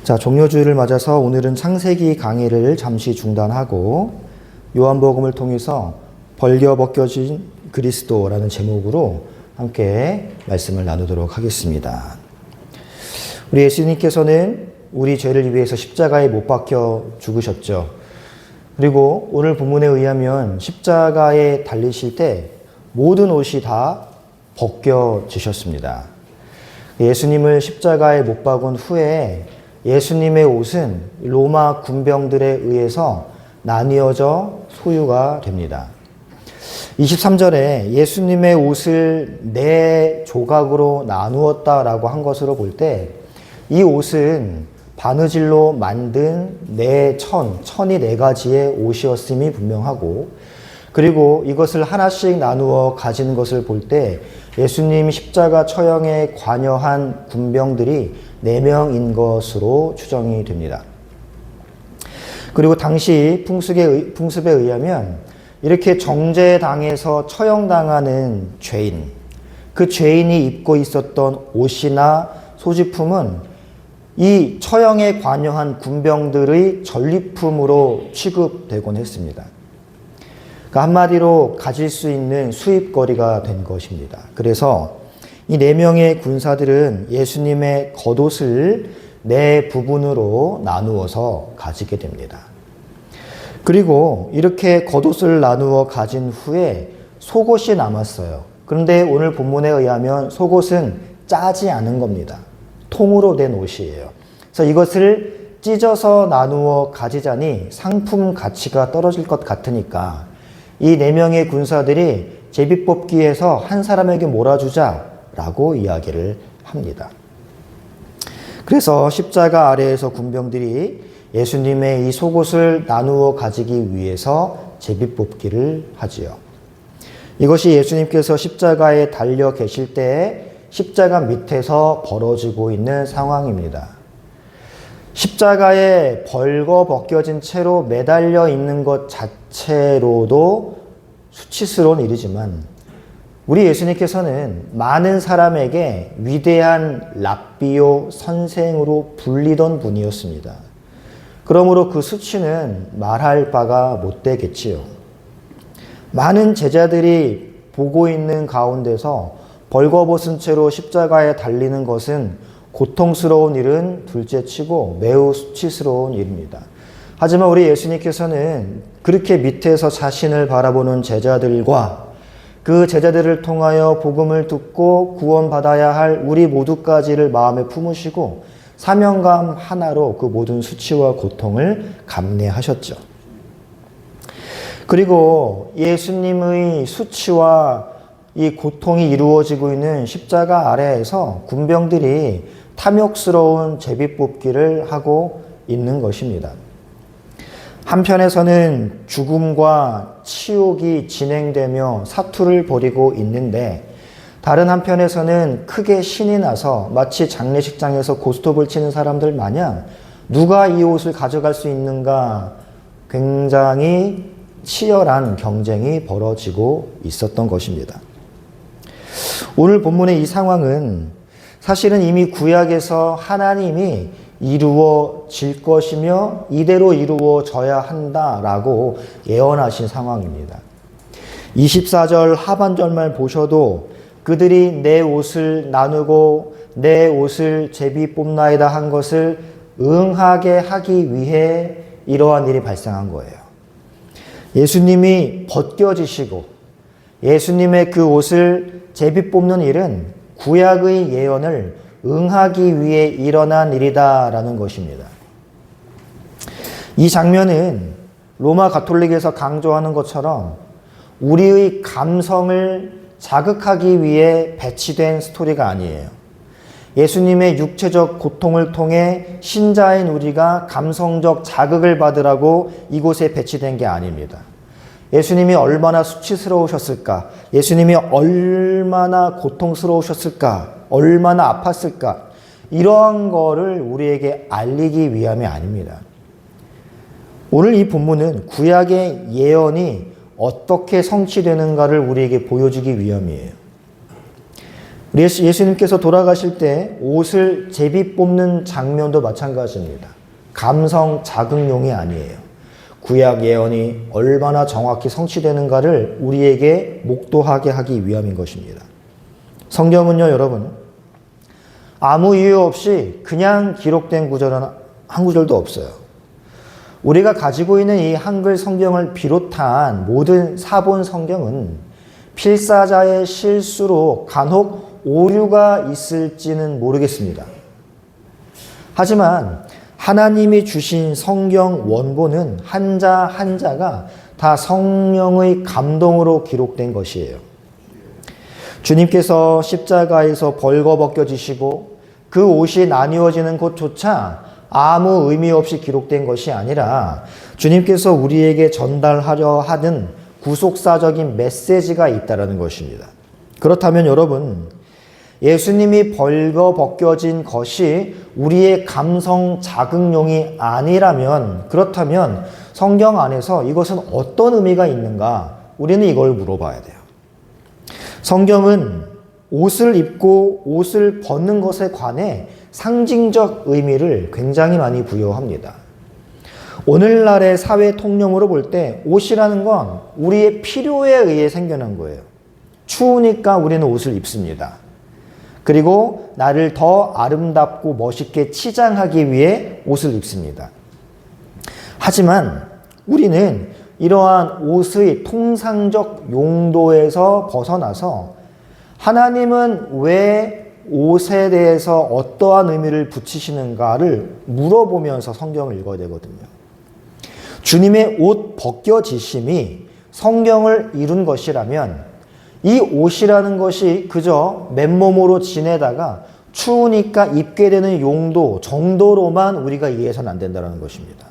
자, 종료주일을 맞아서 오늘은 창세기 강의를 잠시 중단하고 요한복음을 통해서 벌겨 벗겨진 그리스도라는 제목으로 함께 말씀을 나누도록 하겠습니다. 우리 예수님께서는 우리 죄를 위해서 십자가에 못 박혀 죽으셨죠. 그리고 오늘 본문에 의하면 십자가에 달리실 때 모든 옷이 다 벗겨지셨습니다. 예수님을 십자가에 못 박은 후에 예수님의 옷은 로마 군병들에 의해서 나뉘어져 소유가 됩니다. 23절에 예수님의 옷을 4조각으로 나누었다라고 한 것으로 볼 때 이 옷은 바느질로 만든 천이 4가지의 옷이었음이 분명하고, 그리고 이것을 하나씩 나누어 가진 것을 볼 때 예수님 십자가 처형에 관여한 군병들이 4명인 것으로 추정이 됩니다. 그리고 당시 풍습에 의하면 이렇게 정죄당해서 처형당하는 죄인, 그 죄인이 입고 있었던 옷이나 소지품은 이 처형에 관여한 군병들의 전리품으로 취급되곤 했습니다. 그러니까 한마디로 가질 수 있는 수입거리가 된 것입니다. 그래서 이 4명의 군사들은 예수님의 겉옷을 4부분으로 나누어서 가지게 됩니다. 그리고 이렇게 겉옷을 나누어 가진 후에 속옷이 남았어요. 그런데 오늘 본문에 의하면 속옷은 짜지 않은 겁니다. 통으로 된 옷이에요. 그래서 이것을 찢어서 나누어 가지자니 상품 가치가 떨어질 것 같으니까 이 4명의 군사들이 제비뽑기에서 한 사람에게 몰아주자라고 이야기를 합니다. 그래서 십자가 아래에서 군병들이 예수님의 이 속옷을 나누어 가지기 위해서 제비뽑기를 하지요. 이것이 예수님께서 십자가에 달려 계실 때 십자가 밑에서 벌어지고 있는 상황입니다. 십자가에 벌거 벗겨진 채로 매달려 있는 것 자체로도 수치스러운 일이지만 우리 예수님께서는 많은 사람에게 위대한 랍비요 선생으로 불리던 분이었습니다. 그러므로 그 수치는 말할 바가 못 되겠지요. 많은 제자들이 보고 있는 가운데서 벌거벗은 채로 십자가에 달리는 것은 고통스러운 일은 둘째치고 매우 수치스러운 일입니다. 하지만 우리 예수님께서는 그렇게 밑에서 자신을 바라보는 제자들과 그 제자들을 통하여 복음을 듣고 구원받아야 할 우리 모두까지를 마음에 품으시고 사명감 하나로 그 모든 수치와 고통을 감내하셨죠. 그리고 예수님의 수치와 이 고통이 이루어지고 있는 십자가 아래에서 군병들이 탐욕스러운 제비뽑기를 하고 있는 것입니다. 한편에서는 죽음과 치욕이 진행되며 사투를 벌이고 있는데 다른 한편에서는 크게 신이 나서 마치 장례식장에서 고스톱을 치는 사람들 마냥 누가 이 옷을 가져갈 수 있는가 굉장히 치열한 경쟁이 벌어지고 있었던 것입니다. 오늘 본문의 이 상황은 사실은 이미 구약에서 하나님이 이루어질 것이며 이대로 이루어져야 한다라고 예언하신 상황입니다. 24절 하반절만 보셔도 그들이 내 옷을 나누고 내 옷을 제비 뽑나이다 한 것을 응하게 하기 위해 이러한 일이 발생한 거예요. 예수님이 벗겨지시고 예수님의 그 옷을 제비 뽑는 일은 구약의 예언을 응하기 위해 일어난 일이다라는 것입니다. 이 장면은 로마 가톨릭에서 강조하는 것처럼 우리의 감성을 자극하기 위해 배치된 스토리가 아니에요. 예수님의 육체적 고통을 통해 신자인 우리가 감성적 자극을 받으라고 이곳에 배치된 게 아닙니다. 예수님이 얼마나 수치스러우셨을까? 예수님이 얼마나 고통스러우셨을까? 얼마나 아팠을까? 이러한 거를 우리에게 알리기 위함이 아닙니다. 오늘 이 본문은 구약의 예언이 어떻게 성취되는가를 우리에게 보여주기 위함이에요. 우리 예수님께서 돌아가실 때 옷을 제비 뽑는 장면도 마찬가지입니다. 감성 자극용이 아니에요. 구약 예언이 얼마나 정확히 성취되는가를 우리에게 목도하게 하기 위함인 것입니다. 성경은요, 여러분, 아무 이유 없이 그냥 기록된 구절은 한 구절도 없어요. 우리가 가지고 있는 이 한글 성경을 비롯한 모든 사본 성경은 필사자의 실수로 간혹 오류가 있을지는 모르겠습니다. 하지만 하나님이 주신 성경 원본은 한자 한자가 다 성령의 감동으로 기록된 것이에요. 주님께서 십자가에서 벌거벗겨지시고 그 옷이 나뉘어지는 곳조차 아무 의미 없이 기록된 것이 아니라 주님께서 우리에게 전달하려 하는 구속사적인 메시지가 있다는 것입니다. 그렇다면 여러분, 예수님이 벌거벗겨진 것이 우리의 감성 자극용이 아니라면, 그렇다면 성경 안에서 이것은 어떤 의미가 있는가? 우리는 이걸 물어봐야 돼요. 성경은 옷을 입고 옷을 벗는 것에 관해 상징적 의미를 굉장히 많이 부여합니다. 오늘날의 사회 통념으로 볼 때 옷이라는 건 우리의 필요에 의해 생겨난 거예요. 추우니까 우리는 옷을 입습니다. 그리고 나를 더 아름답고 멋있게 치장하기 위해 옷을 입습니다. 하지만 우리는 이러한 옷의 통상적 용도에서 벗어나서 하나님은 왜 옷에 대해서 어떠한 의미를 붙이시는가를 물어보면서 성경을 읽어야 되거든요. 주님의 옷 벗겨지심이 성경을 이룬 것이라면 이 옷이라는 것이 그저 맨몸으로 지내다가 추우니까 입게 되는 용도 정도로만 우리가 이해해서는 안 된다는 것입니다.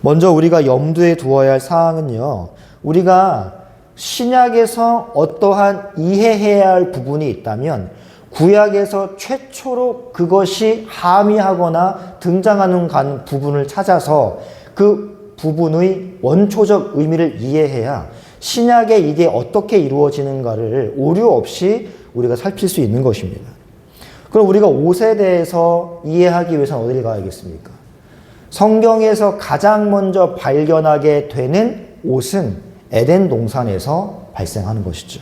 먼저 우리가 염두에 두어야 할 사항은요, 우리가 신약에서 어떠한 이해해야 할 부분이 있다면 구약에서 최초로 그것이 함의하거나 등장하는 부분을 찾아서 그 부분의 원초적 의미를 이해해야 신약에 이게 어떻게 이루어지는가를 오류 없이 우리가 살필 수 있는 것입니다. 그럼 우리가 옷에 대해서 이해하기 위해서는 어디를 가야겠습니까? 성경에서 가장 먼저 발견하게 되는 옷은 에덴 동산에서 발생하는 것이죠.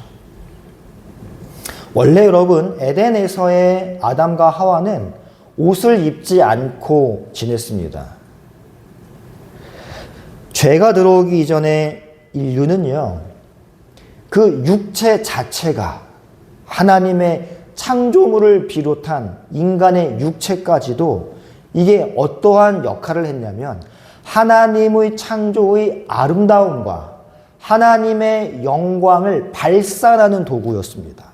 원래 여러분, 에덴에서의 아담과 하와는 옷을 입지 않고 지냈습니다. 죄가 들어오기 이전에 인류는요, 그 육체 자체가 하나님의 창조물을 비롯한 인간의 육체까지도 이게 어떠한 역할을 했냐면 하나님의 창조의 아름다움과 하나님의 영광을 발산하는 도구였습니다.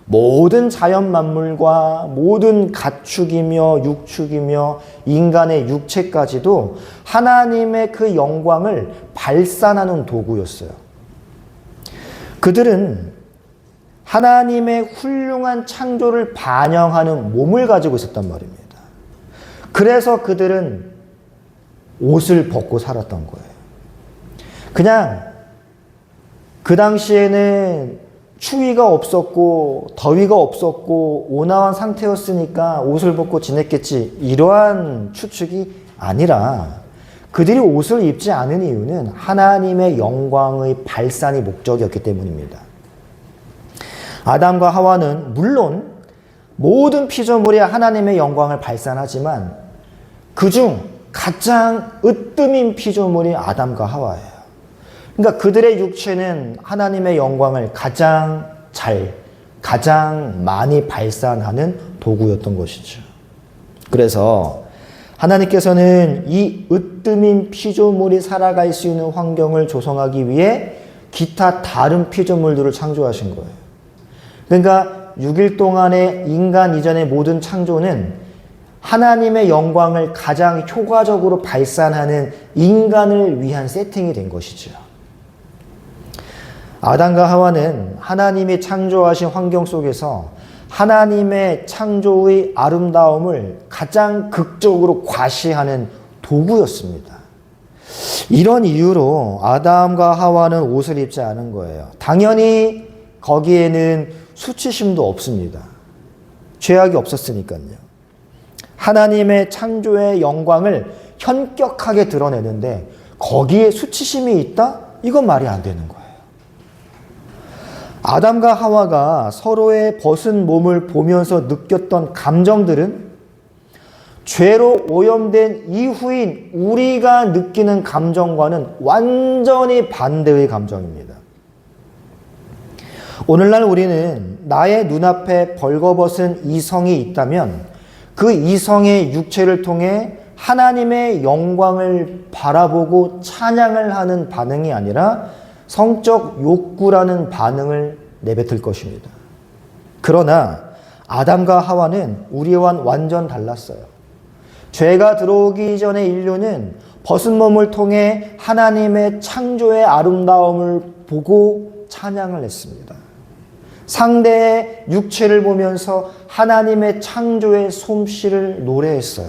모든 자연 만물과 모든 가축이며 육축이며 인간의 육체까지도 하나님의 그 영광을 발산하는 도구였어요. 그들은 하나님의 훌륭한 창조를 반영하는 몸을 가지고 있었단 말입니다. 그래서 그들은 옷을 벗고 살았던 거예요. 그냥 그 당시에는 추위가 없었고 더위가 없었고 온화한 상태였으니까 옷을 벗고 지냈겠지, 이러한 추측이 아니라 그들이 옷을 입지 않은 이유는 하나님의 영광의 발산이 목적이었기 때문입니다. 아담과 하와는 물론 모든 피조물이 하나님의 영광을 발산하지만 그중 가장 으뜸인 피조물이 아담과 하와예요. 그러니까 그들의 육체는 하나님의 영광을 가장 많이 발산하는 도구였던 것이죠. 그래서 하나님께서는 이 으뜸인 피조물이 살아갈 수 있는 환경을 조성하기 위해 기타 다른 피조물들을 창조하신 거예요. 그러니까 6일 동안의 인간 이전의 모든 창조는 하나님의 영광을 가장 효과적으로 발산하는 인간을 위한 세팅이 된 것이죠. 아담과 하와는 하나님이 창조하신 환경 속에서 하나님의 창조의 아름다움을 가장 극적으로 과시하는 도구였습니다. 이런 이유로 아담과 하와는 옷을 입지 않은 거예요. 당연히 거기에는 수치심도 없습니다. 죄악이 없었으니까요. 하나님의 창조의 영광을 현격하게 드러내는데 거기에 수치심이 있다? 이건 말이 안 되는 거예요. 아담과 하와가 서로의 벗은 몸을 보면서 느꼈던 감정들은 죄로 오염된 이후인 우리가 느끼는 감정과는 완전히 반대의 감정입니다. 오늘날 우리는 나의 눈앞에 벌거벗은 이성이 있다면 그 이성의 육체를 통해 하나님의 영광을 바라보고 찬양을 하는 반응이 아니라 성적 욕구라는 반응을 내뱉을 것입니다. 그러나 아담과 하와는 우리와는 완전 달랐어요. 죄가 들어오기 전에 인류는 벗은 몸을 통해 하나님의 창조의 아름다움을 보고 찬양을 했습니다. 상대의 육체를 보면서 하나님의 창조의 솜씨를 노래했어요.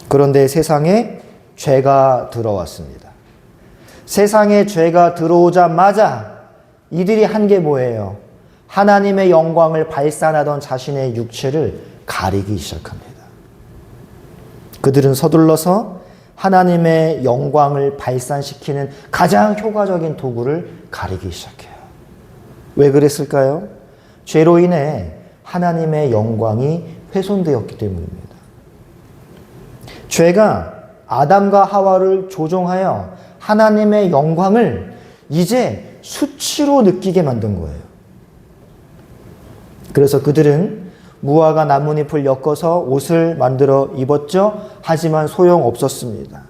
그런데 세상에 죄가 들어왔습니다. 세상에 죄가 들어오자마자 이들이 한 게 뭐예요? 하나님의 영광을 발산하던 자신의 육체를 가리기 시작합니다. 그들은 서둘러서 하나님의 영광을 발산시키는 가장 효과적인 도구를 가리기 시작해요. 왜 그랬을까요? 죄로 인해 하나님의 영광이 훼손되었기 때문입니다. 죄가 아담과 하와를 조종하여 하나님의 영광을 이제 수치로 느끼게 만든 거예요. 그래서 그들은 무화과 나뭇잎을 엮어서 옷을 만들어 입었죠. 하지만 소용없었습니다.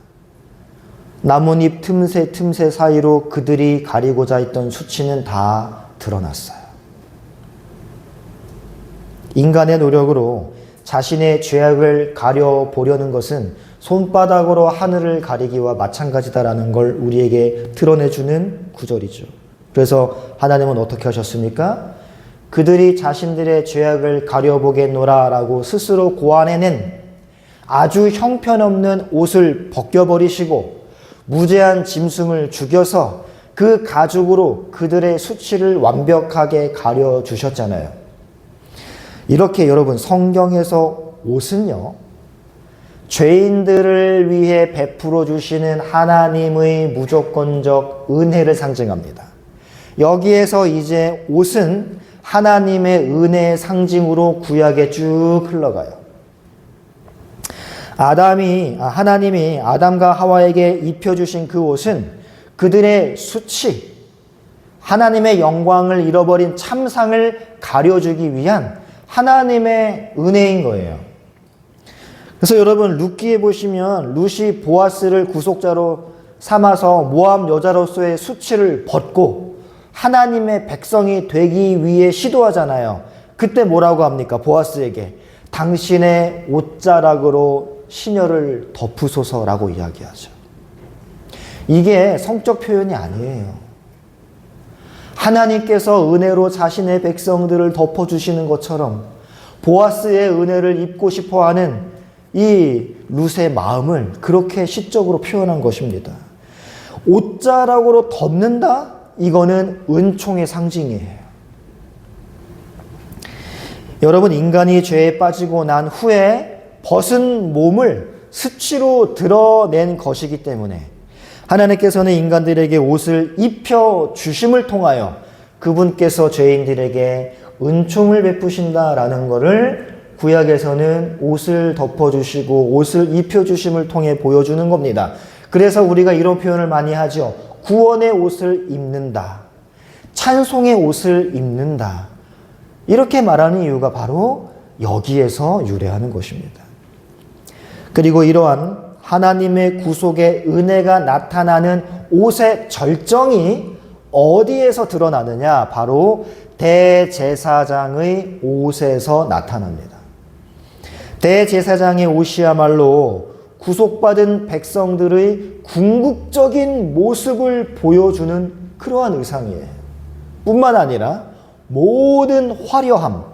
나뭇잎 틈새 사이로 그들이 가리고자 했던 수치는 다 드러났어요. 인간의 노력으로 자신의 죄악을 가려보려는 것은 손바닥으로 하늘을 가리기와 마찬가지다라는 걸 우리에게 드러내주는 구절이죠. 그래서 하나님은 어떻게 하셨습니까? 그들이 자신들의 죄악을 가려보겠노라 라고 스스로 고안해낸 아주 형편없는 옷을 벗겨버리시고 무죄한 짐승을 죽여서 그 가죽으로 그들의 수치를 완벽하게 가려주셨잖아요. 이렇게 여러분, 성경에서 옷은요, 죄인들을 위해 베풀어 주시는 하나님의 무조건적 은혜를 상징합니다. 여기에서 이제 옷은 하나님의 은혜의 상징으로 구약에 쭉 흘러가요. 하나님이 아담과 하와에게 입혀주신 그 옷은 그들의 수치, 하나님의 영광을 잃어버린 참상을 가려주기 위한 하나님의 은혜인 거예요. 그래서 여러분, 룻기에 보시면 룻이 보아스를 구속자로 삼아서 모압 여자로서의 수치를 벗고 하나님의 백성이 되기 위해 시도하잖아요. 그때 뭐라고 합니까? 보아스에게 당신의 옷자락으로 시녀를 덮으소서라고 이야기하죠. 이게 성적 표현이 아니에요. 하나님께서 은혜로 자신의 백성들을 덮어주시는 것처럼 보아스의 은혜를 입고 싶어하는 이 룻의 마음을 그렇게 시적으로 표현한 것입니다. 옷자락으로 덮는다? 이거는 은총의 상징이에요. 여러분, 인간이 죄에 빠지고 난 후에 벗은 몸을 수치로 드러낸 것이기 때문에 하나님께서는 인간들에게 옷을 입혀주심을 통하여 그분께서 죄인들에게 은총을 베푸신다라는 것을 구약에서는 옷을 덮어주시고 옷을 입혀주심을 통해 보여주는 겁니다. 그래서 우리가 이런 표현을 많이 하죠. 구원의 옷을 입는다. 찬송의 옷을 입는다. 이렇게 말하는 이유가 바로 여기에서 유래하는 것입니다. 그리고 이러한 하나님의 구속의 은혜가 나타나는 옷의 절정이 어디에서 드러나느냐? 바로 대제사장의 옷에서 나타납니다. 대제사장의 옷이야말로 구속받은 백성들의 궁극적인 모습을 보여주는 그러한 의상이에요. 뿐만 아니라 모든 화려함,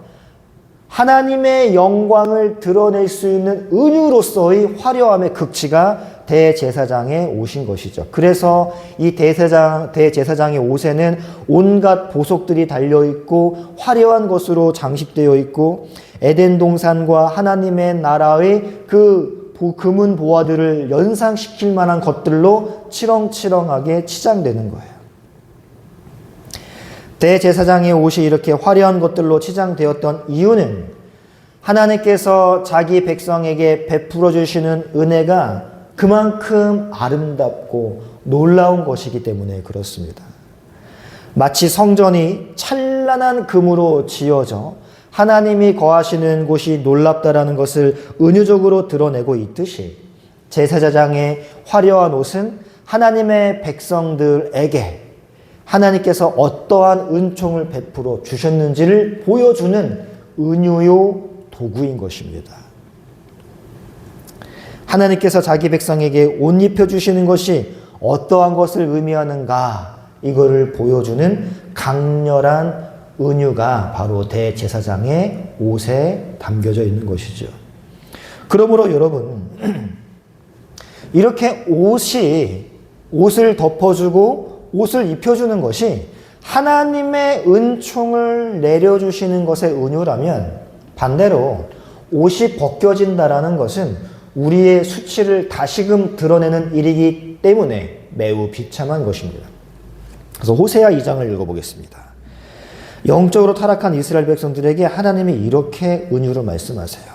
하나님의 영광을 드러낼 수 있는 은유로서의 화려함의 극치가 대제사장의 옷인 것이죠. 그래서 이 대제사장의 옷에는 온갖 보석들이 달려있고 화려한 것으로 장식되어 있고 에덴 동산과 하나님의 나라의 그 금은 보화들을 연상시킬 만한 것들로 치렁치렁하게 치장되는 거예요. 대제사장의 옷이 이렇게 화려한 것들로 치장되었던 이유는 하나님께서 자기 백성에게 베풀어 주시는 은혜가 그만큼 아름답고 놀라운 것이기 때문에 그렇습니다. 마치 성전이 찬란한 금으로 지어져 하나님이 거하시는 곳이 놀랍다라는 것을 은유적으로 드러내고 있듯이 제사장의 화려한 옷은 하나님의 백성들에게 하나님께서 어떠한 은총을 베풀어 주셨는지를 보여주는 은유요 도구인 것입니다. 하나님께서 자기 백성에게 옷 입혀주시는 것이 어떠한 것을 의미하는가, 이거를 보여주는 강렬한 은유가 바로 대제사장의 옷에 담겨져 있는 것이죠. 그러므로 여러분, 이렇게 옷을 덮어주고 옷을 입혀주는 것이 하나님의 은총을 내려주시는 것의 은유라면, 반대로 옷이 벗겨진다라는 것은 우리의 수치를 다시금 드러내는 일이기 때문에 매우 비참한 것입니다. 그래서 호세아 2장을 읽어보겠습니다. 영적으로 타락한 이스라엘 백성들에게 하나님이 이렇게 은유로 말씀하세요.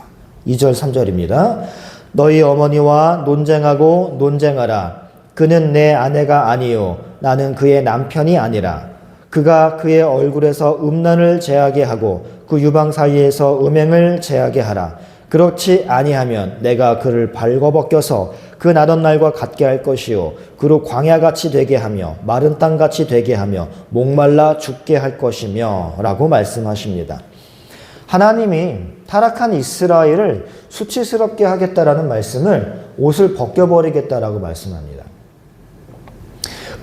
2절 3절입니다. 너희 어머니와 논쟁하고 논쟁하라. 그는 내 아내가 아니요 나는 그의 남편이 아니라. 그가 그의 얼굴에서 음란을 제하게 하고 그 유방 사이에서 음행을 제하게 하라. 그렇지 아니하면 내가 그를 발궈벗겨서 그 나던 날과 같게 할 것이요 그로 광야같이 되게 하며 마른 땅같이 되게 하며 목말라 죽게 할 것이며 라고 말씀하십니다. 하나님이 타락한 이스라엘을 수치스럽게 하겠다라는 말씀을 옷을 벗겨버리겠다라고 말씀합니다.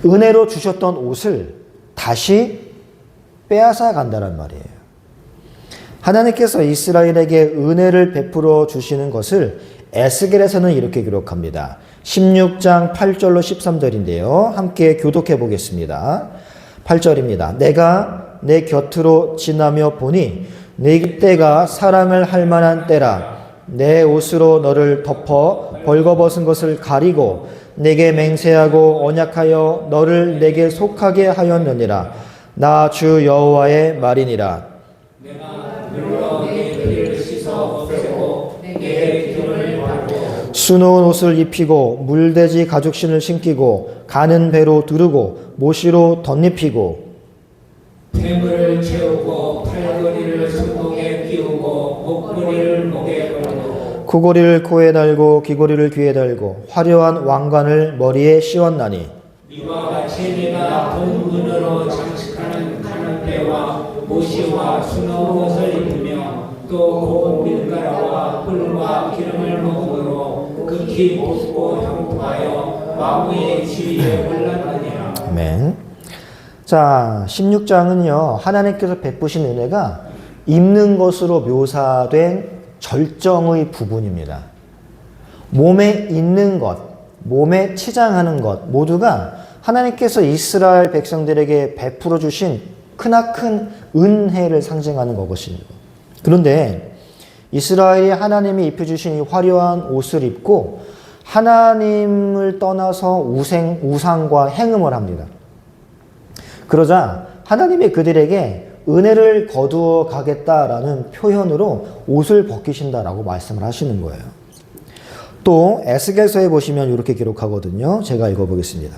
은혜로 주셨던 옷을 다시 빼앗아 간다는 말이에요. 하나님께서 이스라엘에게 은혜를 베풀어 주시는 것을 에스겔에서는 이렇게 기록합니다. 16장 8절로 13절인데요. 함께 교독해 보겠습니다. 8절입니다. 내가 내 곁으로 지나며 보니 내 때가 사랑을 할 만한 때라. 내 옷으로 너를 덮어 벌거벗은 것을 가리고 내게 맹세하고 언약하여 너를 내게 속하게 하였느니라. 나 주 여호와의 말이니라. 수놓은 옷을 입히고 물돼지 가죽신을 신기고 가는 배로 두르고 모시로 덧입히고 태물을 채우고 팔걸이를 손목에 끼우고 목걸이를 목에 걸고 코고리를 코에 달고 귀고리를 귀에 달고 화려한 왕관을 머리에 씌웠나니 이와 같이 내가 동문으로 장식하는 가는 배와 모시와 수놓은 옷을 입으며 또 고운 밀가루와 꿀과 기름을 먹으므로 극히 곱고 형통하여 왕의 지위에 올랐느니라. 아멘. 자, 16장은요 하나님께서 베푸신 은혜가 입는 것으로 묘사된 절정의 부분입니다. 몸에 있는 것, 몸에 치장하는 것 모두가 하나님께서 이스라엘 백성들에게 베풀어 주신 크나큰 은혜를 상징하는 것입니다. 그런데 이스라엘이 하나님이 입혀주신 이 화려한 옷을 입고 하나님을 떠나서 우상과 행음을 합니다. 그러자 하나님이 그들에게 은혜를 거두어 가겠다라는 표현으로 옷을 벗기신다라고 말씀을 하시는 거예요. 또 에스겔서에 보시면 이렇게 기록하거든요. 제가 읽어보겠습니다.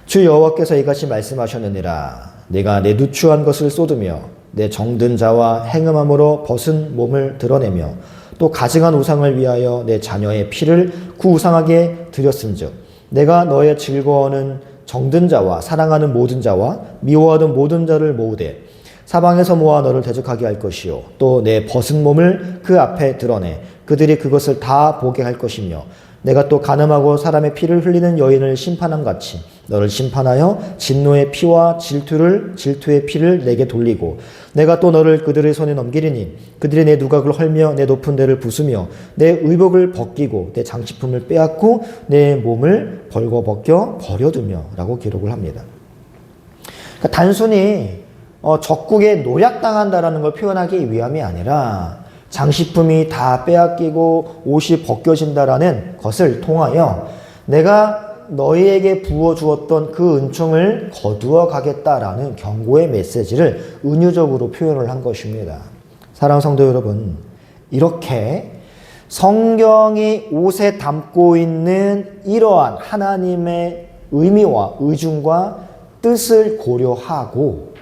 주 여호와께서 이같이 말씀하셨느니라. 내가 내 누추한 것을 쏟으며 내 정든 자와 행음함으로 벗은 몸을 드러내며 또 가증한 우상을 위하여 내 자녀의 피를 그 우상에게 드렸은즉 내가 너의 즐거워하는 정든 자와 사랑하는 모든 자와 미워하던 모든 자를 모으되 사방에서 모아 너를 대적하게 할 것이요 또 내 벗은 몸을 그 앞에 드러내 그들이 그것을 다 보게 할 것이며 내가 또 간음하고 사람의 피를 흘리는 여인을 심판함 같이 너를 심판하여 진노의 피와 질투의 피를 내게 돌리고 내가 또 너를 그들의 손에 넘기리니 그들이 내 누각을 헐며 내 높은 데를 부수며 내 의복을 벗기고 내 장식품을 빼앗고 내 몸을 벌거벗겨 버려두며 라고 기록을 합니다. 그러니까 단순히 적국에 노략당한다라는 걸 표현하기 위함이 아니라 장식품이 다 빼앗기고 옷이 벗겨진다라는 것을 통하여 내가 너희에게 부어주었던 그 은총을 거두어 가겠다라는 경고의 메시지를 은유적으로 표현을 한 것입니다. 사랑하는 성도 여러분, 이렇게 성경이 옷에 담고 있는 이러한 하나님의 의미와 의중과 뜻을 고려하고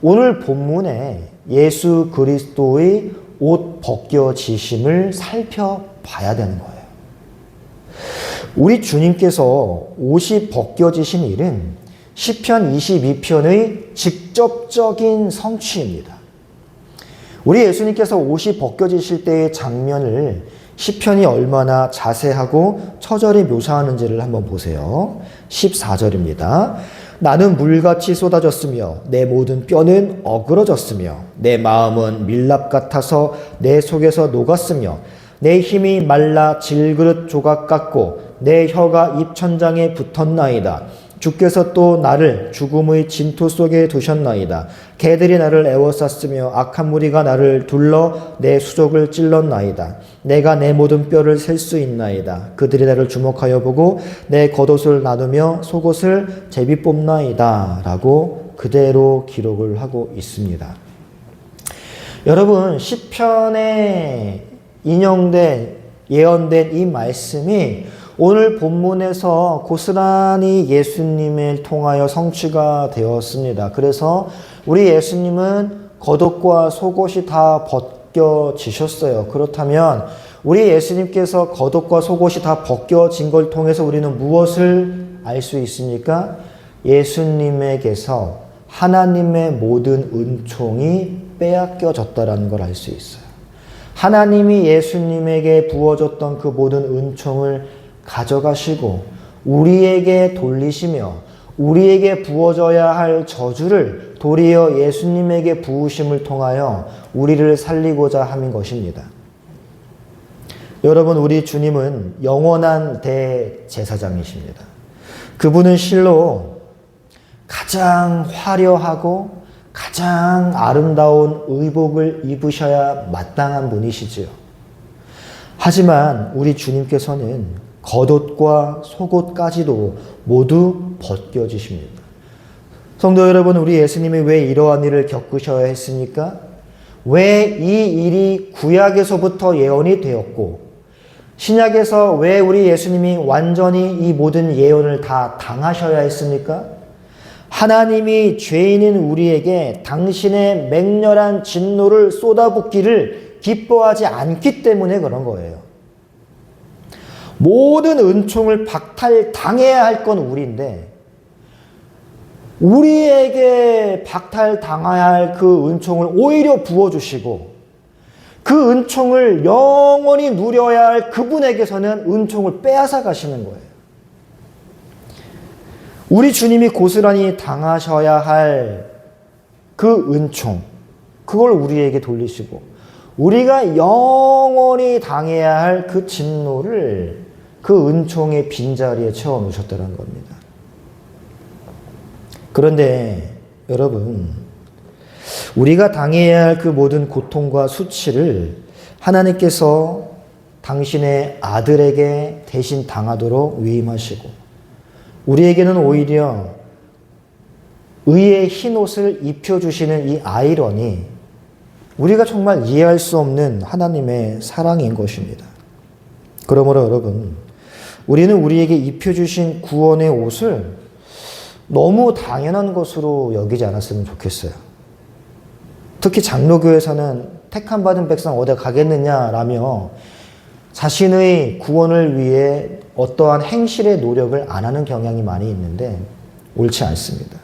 오늘 본문에 예수 그리스도의 옷 벗겨지심을 살펴봐야 되는 거예요. 우리 주님께서 옷이 벗겨지신 일은 시편 22편의 직접적인 성취입니다. 우리 예수님께서 옷이 벗겨지실 때의 장면을 시편이 얼마나 자세하고 처절히 묘사하는지를 한번 보세요. 14절입니다. 나는 물같이 쏟아졌으며 내 모든 뼈는 어그러졌으며 내 마음은 밀랍 같아서 내 속에서 녹았으며 내 힘이 말라 질그릇 조각 같고 내 혀가 입천장에 붙었나이다. 주께서 또 나를 죽음의 진토 속에 두셨나이다. 개들이 나를 애워쌌으며 악한 무리가 나를 둘러 내 수족을 찔렀나이다. 내가 내 모든 뼈를 셀 수 있나이다. 그들이 나를 주목하여 보고 내 겉옷을 나누며 속옷을 제비 뽑나이다. 라고 그대로 기록을 하고 있습니다. 여러분, 시편에 인용된 예언된 이 말씀이 오늘 본문에서 고스란히 예수님을 통하여 성취가 되었습니다. 그래서 우리 예수님은 겉옷과 속옷이 다 벗겨지셨어요. 그렇다면 우리 예수님께서 겉옷과 속옷이 다 벗겨진 걸 통해서 우리는 무엇을 알 수 있습니까? 예수님에게서 하나님의 모든 은총이 빼앗겨졌다는 걸 알 수 있어요. 하나님이 예수님에게 부어줬던 그 모든 은총을 가져가시고 우리에게 돌리시며 우리에게 부어져야 할 저주를 도리어 예수님에게 부으심을 통하여 우리를 살리고자 함인 것입니다. 여러분, 우리 주님은 영원한 대제사장이십니다. 그분은 실로 가장 화려하고 가장 아름다운 의복을 입으셔야 마땅한 분이시지요. 하지만 우리 주님께서는 겉옷과 속옷까지도 모두 벗겨지십니다. 성도 여러분, 우리 예수님이 왜 이러한 일을 겪으셔야 했습니까? 왜 이 일이 구약에서부터 예언이 되었고 신약에서 왜 우리 예수님이 완전히 이 모든 예언을 다 당하셔야 했습니까? 하나님이 죄인인 우리에게 당신의 맹렬한 진노를 쏟아붓기를 기뻐하지 않기 때문에 그런 거예요. 모든 은총을 박탈당해야 할 건 우리인데 우리에게 박탈당해야 할 그 은총을 오히려 부어주시고 그 은총을 영원히 누려야 할 그분에게서는 은총을 빼앗아 가시는 거예요. 우리 주님이 고스란히 당하셔야 할 그 은총, 그걸 우리에게 돌리시고 우리가 영원히 당해야 할 그 진노를 그 은총의 빈자리에 채워놓으셨다는 겁니다. 그런데 여러분, 우리가 당해야 할 그 모든 고통과 수치를 하나님께서 당신의 아들에게 대신 당하도록 위임하시고 우리에게는 오히려 의의 흰옷을 입혀주시는 이 아이러니, 우리가 정말 이해할 수 없는 하나님의 사랑인 것입니다. 그러므로 여러분, 우리는 우리에게 입혀주신 구원의 옷을 너무 당연한 것으로 여기지 않았으면 좋겠어요. 특히 장로교에서는 택함 받은 백성 어디 가겠느냐라며 자신의 구원을 위해 어떠한 행실의 노력을 안 하는 경향이 많이 있는데 옳지 않습니다.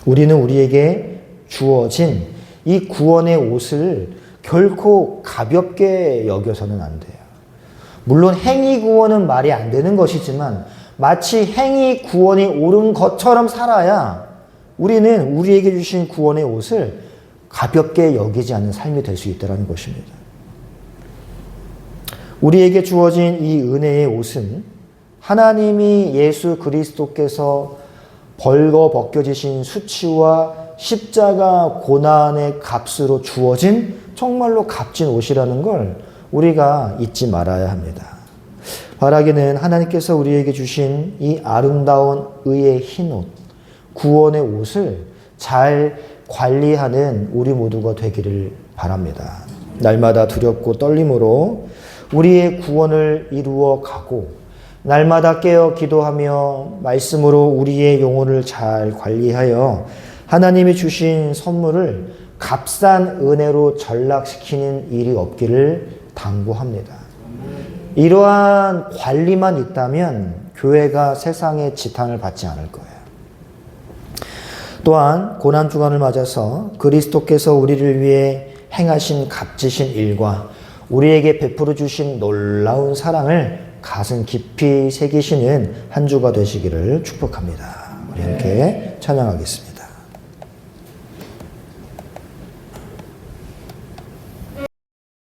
우리는 우리에게 주어진 이 구원의 옷을 결코 가볍게 여겨서는 안 돼요. 물론 행위 구원은 말이 안 되는 것이지만 마치 행위 구원이 옳은 것처럼 살아야 우리는 우리에게 주신 구원의 옷을 가볍게 여기지 않는 삶이 될 수 있다는 것입니다. 우리에게 주어진 이 은혜의 옷은 하나님이 예수 그리스도께서 벌거벗겨지신 수치와 십자가 고난의 값으로 주어진 정말로 값진 옷이라는 걸 우리가 잊지 말아야 합니다. 바라기는 하나님께서 우리에게 주신 이 아름다운 의의 흰옷, 구원의 옷을 잘 관리하는 우리 모두가 되기를 바랍니다. 날마다 두렵고 떨림으로 우리의 구원을 이루어 가고 날마다 깨어 기도하며 말씀으로 우리의 영혼을 잘 관리하여 하나님이 주신 선물을 값싼 은혜로 전락시키는 일이 없기를 당부합니다. 이러한 관리만 있다면 교회가 세상의 지탄을 받지 않을 거예요. 또한 고난주간을 맞아서 그리스도께서 우리를 위해 행하신 값지신 일과 우리에게 베풀어 주신 놀라운 사랑을 가슴 깊이 새기시는 한 주가 되시기를 축복합니다. 우리 함께 찬양하겠습니다.